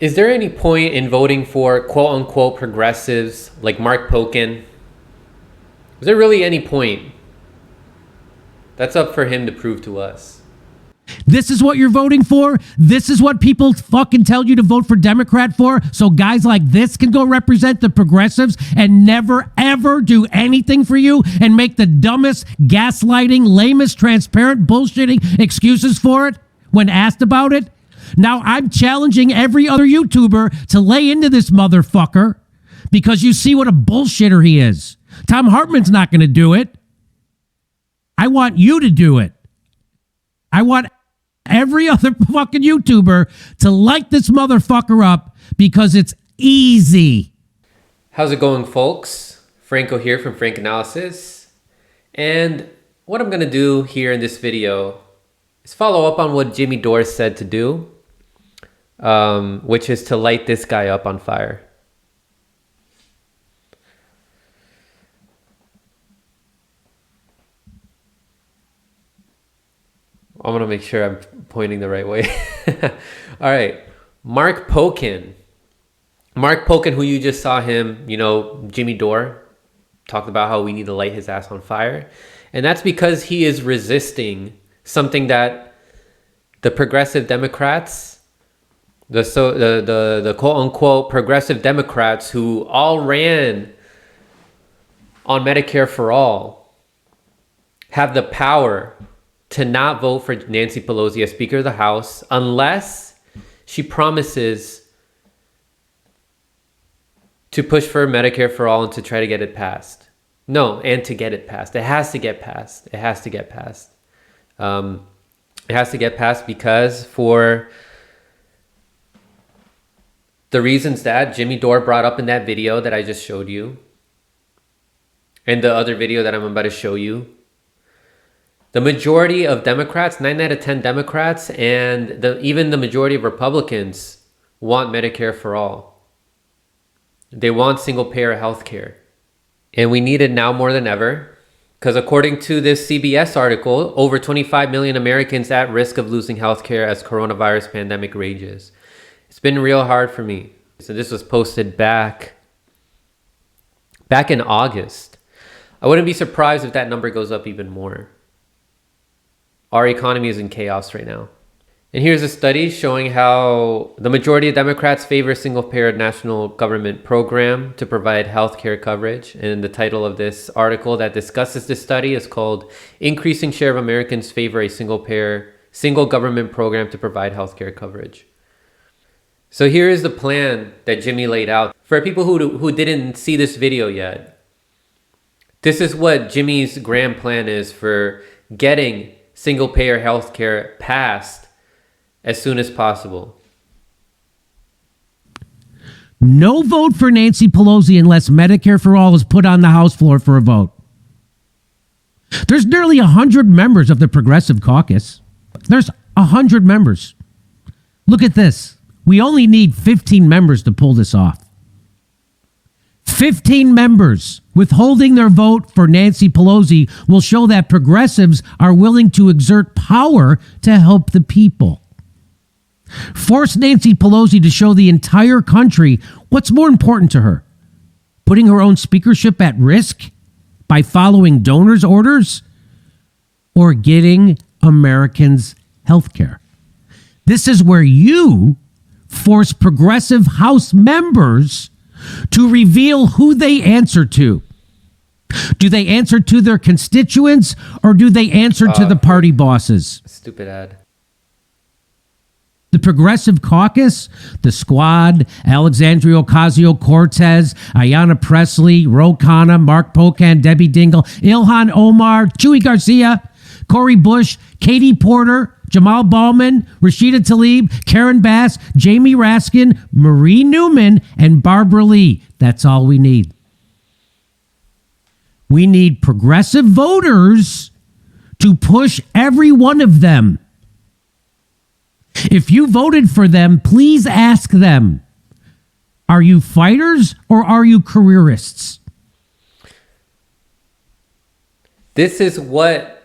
Is there any point in voting for quote-unquote progressives like Mark Pocan? Is there really any point? That's up for him to prove to us. This is what you're voting for? This is what people fucking tell you to vote for Democrat for? So guys like this can go represent the progressives and never, ever do anything for you and make the dumbest, gaslighting, lamest, transparent, bullshitting excuses for it when asked about it? Now I'm challenging every other YouTuber to lay into this motherfucker because you see what a bullshitter he is. Tom Hartman's not going to do it. I want you to do it. I want every other fucking YouTuber to light this motherfucker up because it's easy. How's it going, folks? Franco here from Frank Analysis. And what I'm going to do here in this video is follow up on what Jimmy Dore said to do, which is to light this guy up on fire. I'm going to make sure I'm pointing the right way. All right. Mark Pocan. Mark Pocan, who you just saw him, Jimmy Dore talked about how we need to light his ass on fire. And that's because he is resisting something that the progressive Democrats, the quote-unquote progressive Democrats who all ran on Medicare for all have the power to not vote for Nancy Pelosi as Speaker of the House unless she promises to push for Medicare for all and to try to get it passed. No, and to get it passed. It has to get passed. It has to get passed. It has to get passed because for the reasons that Jimmy Dore brought up in that video that I just showed you and the other video that I'm about to show you, the majority of Democrats, 9 out of 10 Democrats, and even the majority of Republicans want Medicare for all. They want single-payer health care. And we need it now more than ever. Because according to this CBS article, over 25 million Americans at risk of losing health care as coronavirus pandemic rages. It's been real hard for me. So this was posted back in August. I wouldn't be surprised if that number goes up even more. Our economy is in chaos right now. And here's a study showing how the majority of Democrats favor single-payer national government program to provide health care coverage. And the title of this article that discusses this study is called Increasing Share of Americans Favor a Single Government Program to Provide Health Care Coverage. So here is the plan that Jimmy laid out. For people who didn't see this video yet, this is what Jimmy's grand plan is for getting single-payer health care passed as soon as possible. No vote for Nancy Pelosi unless Medicare for all is put on the House floor for a vote. There's nearly 100 members of the Progressive Caucus. There's 100 members. Look at this. We only need 15 members to pull this off. 15 members withholding their vote for Nancy Pelosi will show that progressives are willing to exert power to help the people. Force Nancy Pelosi to show the entire country what's more important to her. Putting her own speakership at risk by following donors' orders or getting Americans health care. This is where you force progressive House members to reveal who they answer to. Do they answer to their constituents or do they answer to the party bosses? Stupid ad. The Progressive Caucus, the Squad, Alexandria Ocasio-Cortez, Ayanna Pressley, Ro Khanna, Mark Pocan, Debbie Dingell, Ilhan Omar, Chewy Garcia, Cori Bush, Katie Porter, Jamal Bowman, Rashida Tlaib, Karen Bass, Jamie Raskin, Marie Newman, and Barbara Lee. That's all we need. We need progressive voters to push every one of them. If you voted for them, please ask them, are you fighters or are you careerists? This is what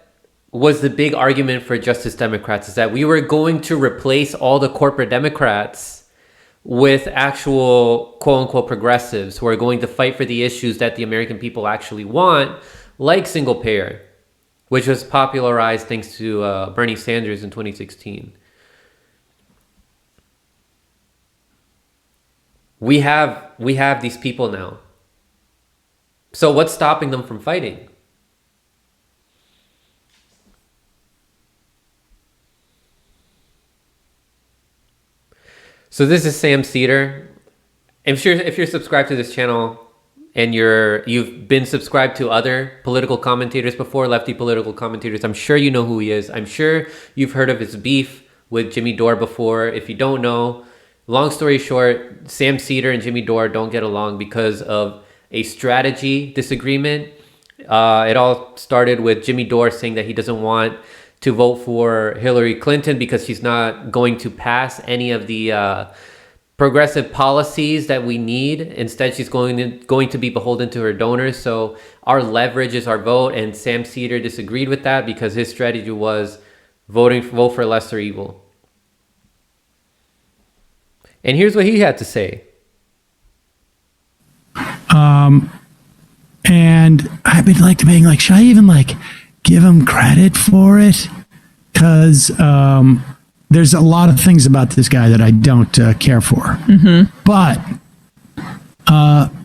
was the big argument for Justice Democrats, is that we were going to replace all the corporate Democrats with actual quote unquote progressives who are going to fight for the issues that the American people actually want, like single payer, which was popularized thanks to Bernie Sanders in 2016. We have these people now. So what's stopping them from fighting? So this is Sam Seder. If you're subscribed to this channel and you've been subscribed to other political commentators before, lefty political commentators, I'm sure you know who he is. I'm sure you've heard of his beef with Jimmy Dore before. If you don't know, long story short, Sam Seder and Jimmy Dore don't get along because of a strategy disagreement. It all started with Jimmy Dore saying that he doesn't want to vote for Hillary Clinton because she's not going to pass any of the progressive policies that we need. Instead, she's going to be beholden to her donors. So our leverage is our vote. And Sam Seder disagreed with that because his strategy was vote for lesser evil. And here's what he had to say. And I've been debating, should I even give him credit for it? Because there's a lot of things about this guy that I don't care for. Mm-hmm. But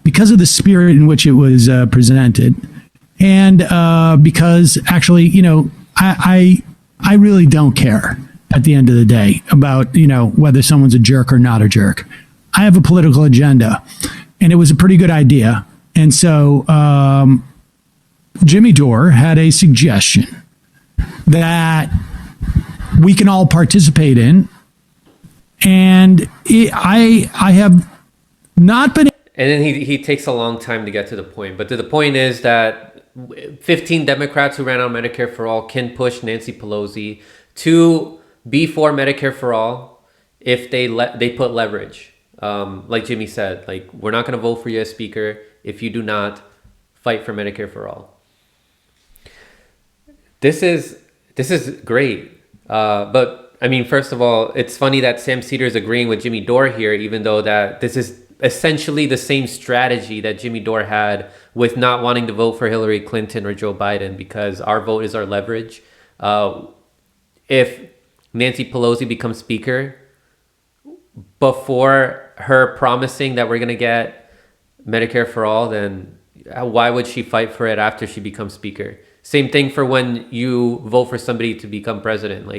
because of the spirit in which it was presented, and because actually, I really don't care at the end of the day about, whether someone's a jerk or not a jerk. I have a political agenda, and it was a pretty good idea. And so Jimmy Dore had a suggestion that we can all participate in. And I have not been... And then he takes a long time to get to the point. But the point is that 15 Democrats who ran on Medicare for All can push Nancy Pelosi to be for Medicare for All if they put leverage. Like Jimmy said, we're not going to vote for you as speaker if you do not fight for Medicare for All. This is great. But I mean, first of all, it's funny that Sam Seder is agreeing with Jimmy Dore here, even though that this is essentially the same strategy that Jimmy Dore had with not wanting to vote for Hillary Clinton or Joe Biden, because our vote is our leverage. If Nancy Pelosi becomes speaker before her promising that we're going to get Medicare for All, then why would she fight for it after she becomes speaker? Same thing for when you vote for somebody to become president.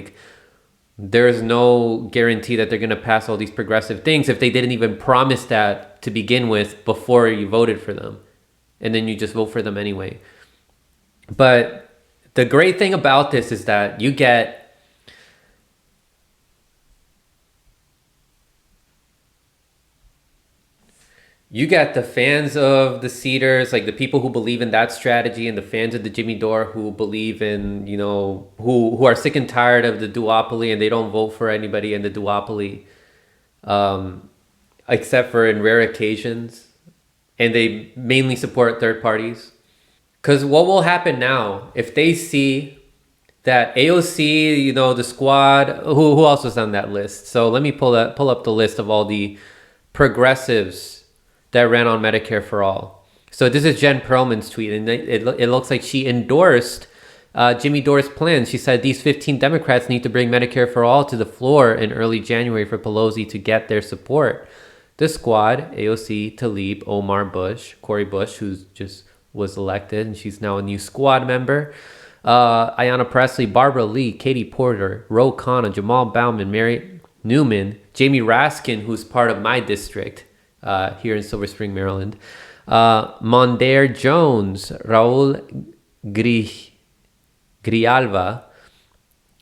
There is no guarantee that they're going to pass all these progressive things if they didn't even promise that to begin with before you voted for them. And then you just vote for them anyway. But the great thing about this is that you get the fans of the Cedars, the people who believe in that strategy, and the fans of the Jimmy Dore who believe in, who are sick and tired of the duopoly and they don't vote for anybody in the duopoly, except for in rare occasions. And they mainly support third parties. Because what will happen now if they see that AOC, the squad, who else was on that list? So let me pull up the list of all the progressives that ran on Medicare for All. So this is Jen Perlman's tweet, and it looks like she endorsed Jimmy Dore's plan. She said these 15 Democrats need to bring Medicare for All to the floor in early January for Pelosi to get their support. The squad, AOC, Tlaib, Omar Bush, Cori Bush, who just was elected, and she's now a new squad member, Ayanna Pressley, Barbara Lee, Katie Porter, Ro Khanna, Jamal Bauman, Mary Newman, Jamie Raskin, who's part of my district, here in Silver Spring, Maryland, Mondaire Jones, Raul Grijalva,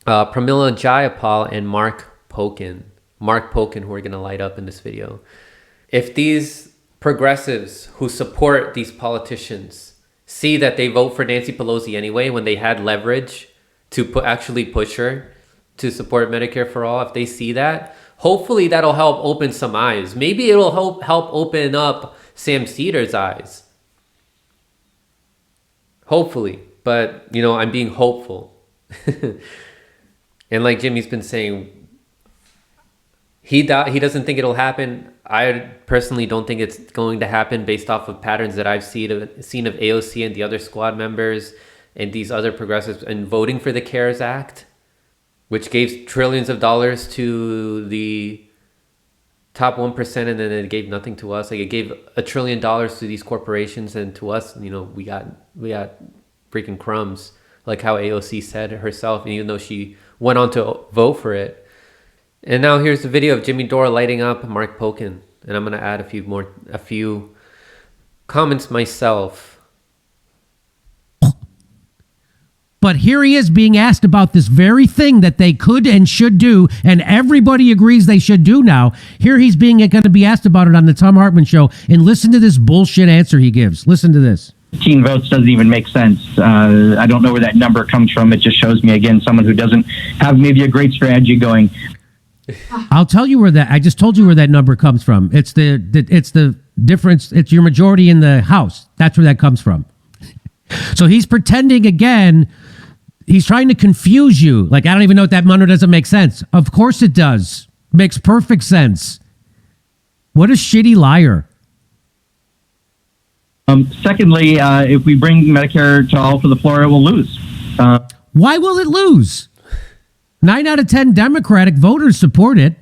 Pramila Jayapal, and Mark Pokin, who are going to light up in this video. If these progressives who support these politicians see that they vote for Nancy Pelosi anyway when they had leverage to actually push her to support Medicare for All, if they see that, hopefully that'll help open some eyes. Maybe it'll help open up Sam Seder's eyes. Hopefully. But, I'm being hopeful. And like Jimmy's been saying, He doesn't think it'll happen. I personally don't think it's going to happen based off of patterns that I've seen of AOC and the other squad members and these other progressives and voting for the CARES Act, which gave trillions of dollars to the top 1%, and then it gave nothing to us. Like, it gave $1 trillion to these corporations, and to us, we got freaking crumbs, like how AOC said herself, and even though she went on to vote for it. And now here's the video of Jimmy Dore lighting up Mark Pocan, and I'm gonna add a few comments myself. But here he is being asked about this very thing that they could and should do, and everybody agrees they should do now. Here he's going to be asked about it on the Tom Hartman Show, and listen to this bullshit answer he gives. Listen to this. 15 votes doesn't even make sense. I don't know where that number comes from. It just shows me, again, someone who doesn't have maybe a great strategy going. I'll tell you where I just told you where that number comes from. It's the difference. It's your majority in the House. That's where that comes from. So he's pretending again. He's trying to confuse you. Like, I don't even know what that number doesn't make sense. Of course it does. Makes perfect sense. What a shitty liar. Secondly, if we bring Medicare to all to the floor, it will lose. Why will it lose? 9 out of 10 Democratic voters support it,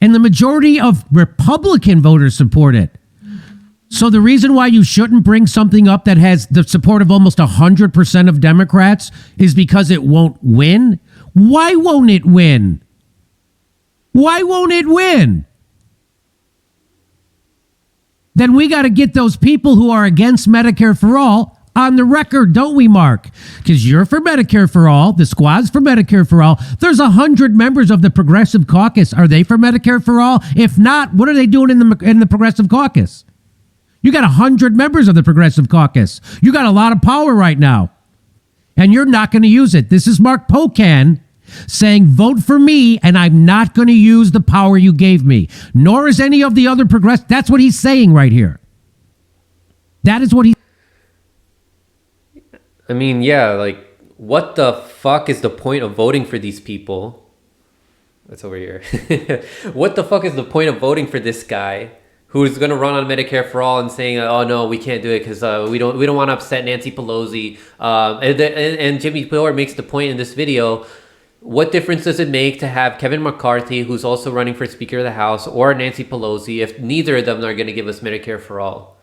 and the majority of Republican voters support it. So the reason why you shouldn't bring something up that has the support of almost 100% of Democrats is because it won't win? Why won't it win? Why won't it win? Then we got to get those people who are against Medicare for all on the record, don't we, Mark? Because you're for Medicare for all. The squad's for Medicare for all. There's 100 members of the Progressive Caucus. Are they for Medicare for all? If not, what are they doing in the Progressive Caucus? You got 100 members of the Progressive Caucus. You got a lot of power right now. And you're not going to use it. This is Mark Pocan saying, vote for me, and I'm not going to use the power you gave me. Nor is any of the other progressive. That's what he's saying right here. That is what he... I mean, yeah, like, what the fuck is the point of voting for these people? That's over here. What the fuck is the point of voting for this guy who's going to run on Medicare for all and saying, oh, no, we can't do it because we don't want to upset Nancy Pelosi. And Jimmy Dore makes the point in this video, what difference does it make to have Kevin McCarthy, who's also running for Speaker of the House, or Nancy Pelosi, if neither of them are going to give us Medicare for all?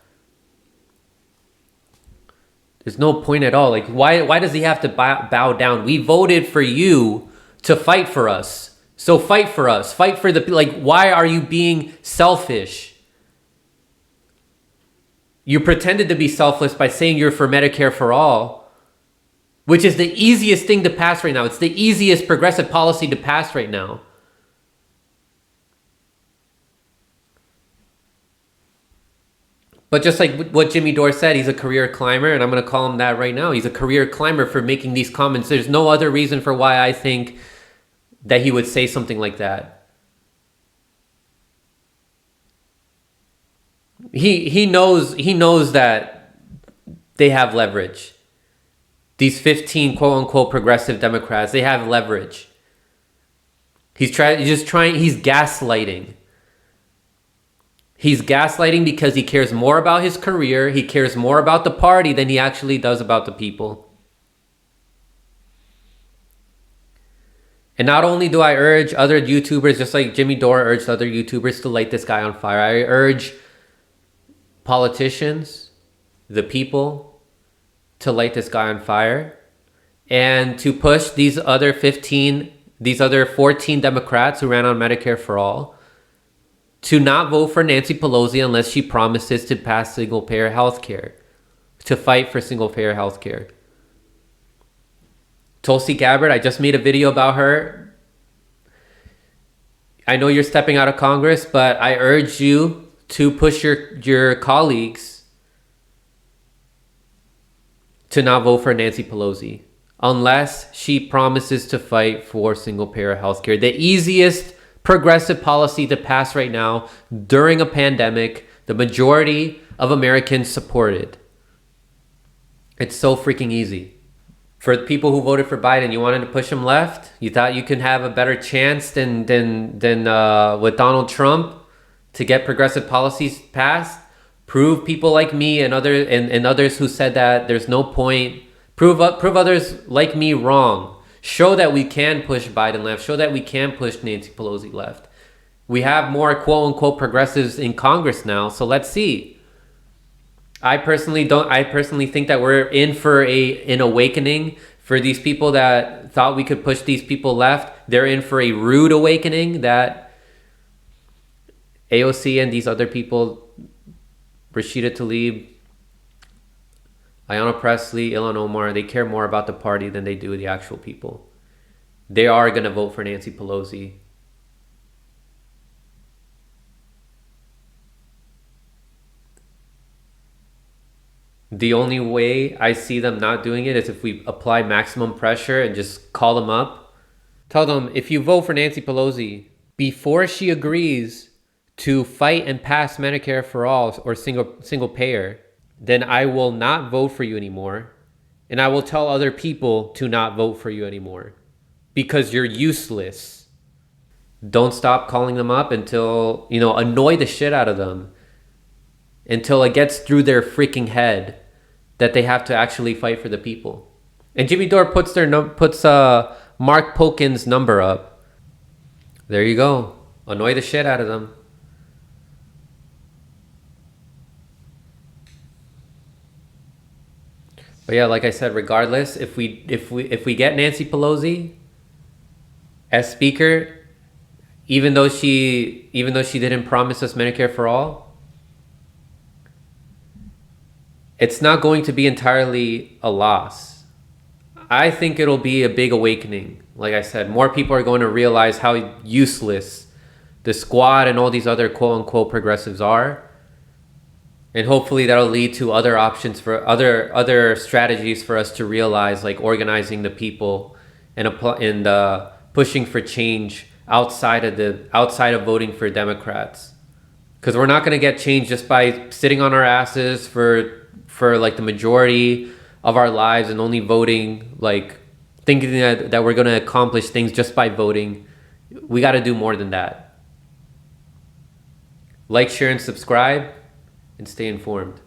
There's no point at all. Like, why does he have to bow down? We voted for you to fight for us. So fight for us. Fight for the... Like, why are you being selfish? You pretended to be selfless by saying you're for Medicare for all, which is the easiest thing to pass right now. It's the easiest progressive policy to pass right now. But just like what Jimmy Dore said, he's a career climber, and I'm going to call him that right now. He's a career climber for making these comments. There's no other reason for why I think that he would say something like that. He knows that they have leverage. These 15 quote unquote progressive Democrats, they have leverage. He's gaslighting. He's gaslighting because he cares more about his career, he cares more about the party than he actually does about the people. And not only do I urge other YouTubers, just like Jimmy Dore urged other YouTubers to light this guy on fire, I urge politicians, the people, to light this guy on fire and to push these other 14 Democrats who ran on Medicare for all to not vote for Nancy Pelosi unless she promises to pass single-payer health care, to fight for single-payer health care. Tulsi Gabbard, I just made a video about her. I know you're stepping out of Congress, but I urge you to push your colleagues to not vote for Nancy Pelosi unless she promises to fight for single-payer health care. The easiest progressive policy to pass right now during a pandemic, the majority of Americans support it. It's so freaking easy. For the people who voted for Biden, you wanted to push him left. You thought you could have a better chance than with Donald Trump to get progressive policies passed. Prove people like me and others who said that there's no point. Prove others like me wrong. Show that we can push Biden left. Show that we can push Nancy Pelosi left. We have more quote unquote progressives in Congress now, so let's see. I personally think that we're in for an awakening. For these people that thought we could push these people left, they're in for a rude awakening that AOC and these other people, Rashida Tlaib, Ayanna Pressley, Ilhan Omar, they care more about the party than they do the actual people. They are going to vote for Nancy Pelosi. The only way I see them not doing it is if we apply maximum pressure and just call them up. Tell them, if you vote for Nancy Pelosi, before she agrees to fight and pass Medicare for all or single payer, then I will not vote for you anymore. And I will tell other people to not vote for you anymore because you're useless. Don't stop calling them up until, annoy the shit out of them. Until it gets through their freaking head that they have to actually fight for the people. And Jimmy Dore puts Mark Polkin's number up. There you go. Annoy the shit out of them. But yeah, like I said, regardless, if we get Nancy Pelosi as speaker, even though she didn't promise us Medicare for all, it's not going to be entirely a loss. I think it'll be a big awakening. Like I said, more people are going to realize how useless the squad and all these other quote unquote progressives are. And hopefully that'll lead to other options for other strategies for us to realize, like organizing the people and pushing for change outside of voting for Democrats. Because we're not going to get change just by sitting on our asses for like the majority of our lives and only voting, like thinking that we're going to accomplish things just by voting. We got to do more than that. Like, share, and subscribe, and stay informed.